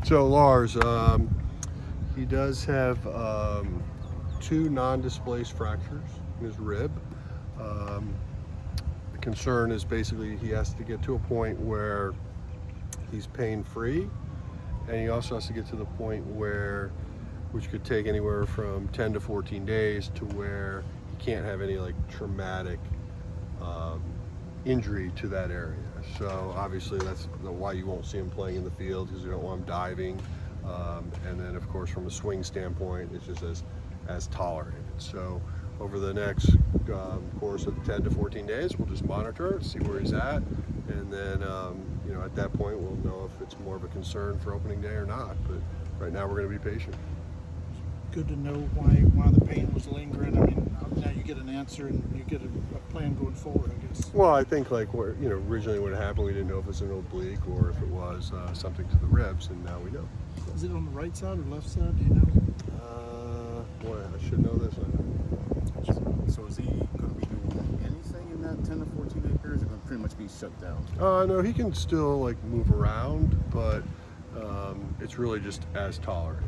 So Lars, he does have two non-displaced fractures in his rib. The concern is basically he has to get to a point where he's pain-free, and he also has to get to the point where, which could take anywhere from 10 to 14 days, to where he can't have any like traumatic injury to that area. So obviously that's why you won't see him playing in the field, because you don't want him diving. And then of course from a swing standpoint, it's just as tolerated. So over the next course of 10 to 14 days, we'll just monitor, see where he's at, and then at that point we'll know if it's more of a concern for opening day or not. But right now we're going to be patient. Good to know why the pain was lingering. I mean, now you get an answer and you get a plan going forward, I guess. Well, I think originally when it happened, we didn't know if it was an oblique or if it was something to the ribs, and now we know. Is it on the right side or left side? Do you know? Boy, I should know this. So is he going to be doing anything in that 10 to 14 day period? Or is it going to pretty much be shut down? No, he can still move around, but it's really just as tolerated.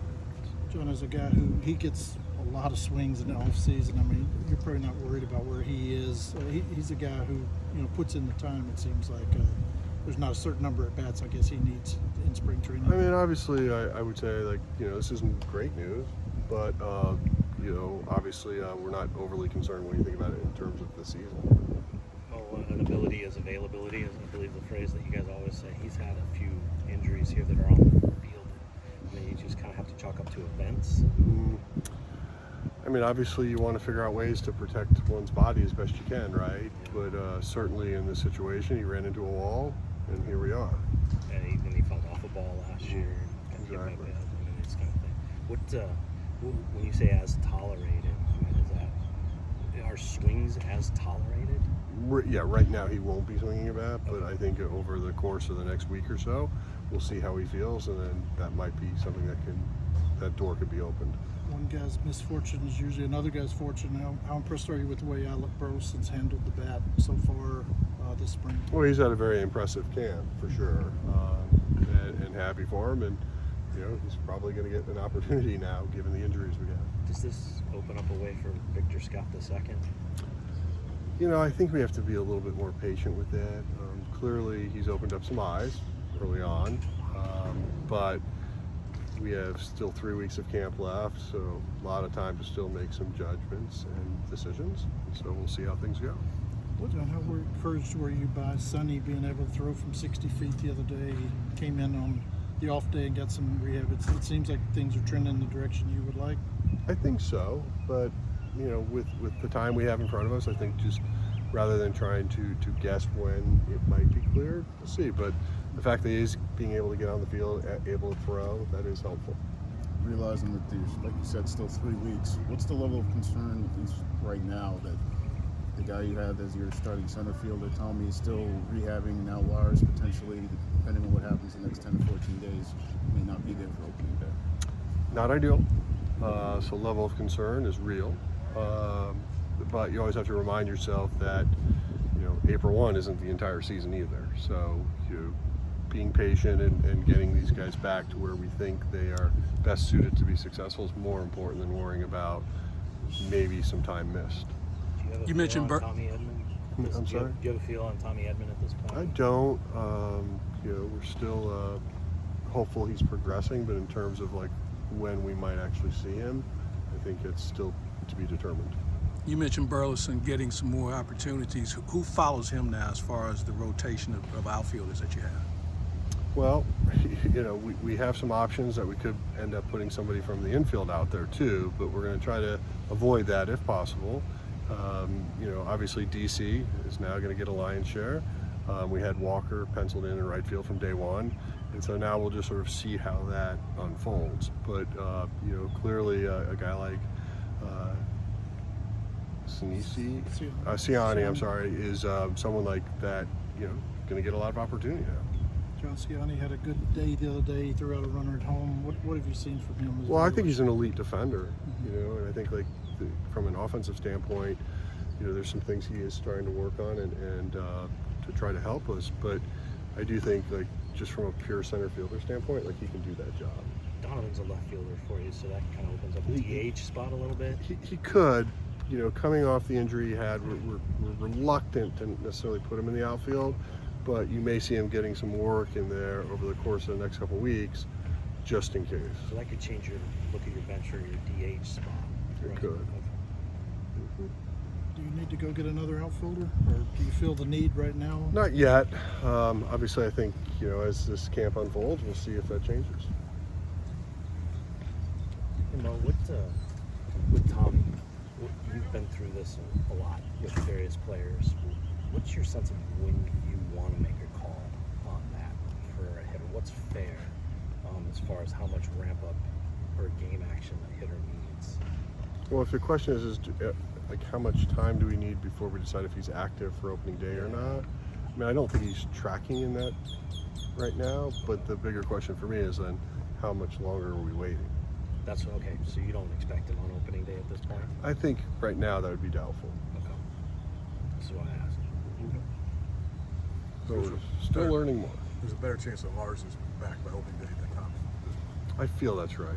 John is a guy who he gets a lot of swings in the off season. I mean, you're probably not worried about where he is. He's a guy who puts in the time. It seems like there's not a certain number of bats I guess he needs in spring training. I mean, obviously, I would say this isn't great news, but obviously we're not overly concerned when you think about it in terms of the season. Well, an ability is availability, is I believe the phrase that you guys always say. He's had a few injuries here that are on the field, and then you just kind of have to chalk up to events. I mean, obviously you want to figure out ways to protect one's body as best you can, right? But certainly in this situation, he ran into a wall, and here we are. And he fell off a ball last year. Exactly. I mean, this kind of thing. When you say as tolerated, I mean, are swings as tolerated? Yeah, right now he won't be swinging a bat, but I think over the course of the next week or so, we'll see how he feels, and then that might be something that door could be opened. One guy's misfortune is usually another guy's fortune. How impressed are you with the way Alec Burleson's handled the bat so far this spring? Well, he's had a very impressive camp for sure, and happy for him, and he's probably going to get an opportunity now given the injuries we got. Does this open up a way for Victor Scott II? I think we have to be a little bit more patient with that. Clearly, he's opened up some eyes early on, but we have still 3 weeks of camp left, so a lot of time to still make some judgments and decisions. So we'll see how things go. John, how encouraged were you by Sonny being able to throw from 60 feet the other day? He came in on the off day and got some rehab. It seems like things are trending in the direction you would like. I think so, but with the time we have in front of us, I think just rather than trying to guess when it might be cleared, we'll see. But the fact that he is being able to get on the field, able to throw, that is helpful. Realizing that there's, like you said, still 3 weeks, what's the level of concern, at least right now, that the guy you had as your starting center fielder, Tommy, is still rehabbing, now Lars potentially, depending on what happens in the next 10 to 14 days, may not be there for opening day? Not ideal. So level of concern is real. But you always have to remind yourself that April 1 isn't the entire season either. So being patient and getting these guys back to where we think they are best suited to be successful is more important than worrying about maybe some time missed. You mentioned Tommy Edman. I'm sorry? Do you have a feel on Tommy Edman at this point? I don't. We're still hopeful he's progressing, but in terms of when we might actually see him, I think it's still to be determined. You mentioned Burleson getting some more opportunities. Who follows him now as far as the rotation of outfielders that you have? Well, we have some options that we could end up putting somebody from the infield out there too, but we're going to try to avoid that if possible. Obviously DC is now going to get a lion's share. We had Walker penciled in right field from day one, and so now we'll just sort of see how that unfolds. But clearly a guy like Siani, I'm sorry, is someone like that, going to get a lot of opportunity now. John Siani had a good day the other day. He threw out a runner at home. What have you seen from him? Well, I think he's an elite defender, and I think from an offensive standpoint, there's some things he is trying to work on and to try to help us. But I do think just from a pure center fielder standpoint, like he can do that job. Donovan's a left fielder for you, so that kind of opens up the DH spot a little bit. He could, you know, coming off the injury he had, we're reluctant to necessarily put him in the outfield, but you may see him getting some work in there over the course of the next couple weeks, just in case. So that could change your look at your bench or your DH spot. It could. Okay. Do you need to go get another outfielder, or do you feel the need right now? Not yet. Obviously, I think, you know, as this camp unfolds, we'll see if that changes. You know, with Tommy, you've been through this a lot with various players. What's your sense of when you want to make a call on that for a hitter? What's fair as far as how much ramp up or game action a hitter needs? Well, if the question is like how much time do we need before we decide if he's active for opening day or not? I mean, I don't think he's tracking in that right now, but the bigger question for me is then how much longer are we waiting? That's okay. So you don't expect him on opening day at this point? I think right now that would be doubtful. Okay. That's why I asked. So we're still learning more. There's a better chance that Lars is back by opening day than Tommy. I feel that's right.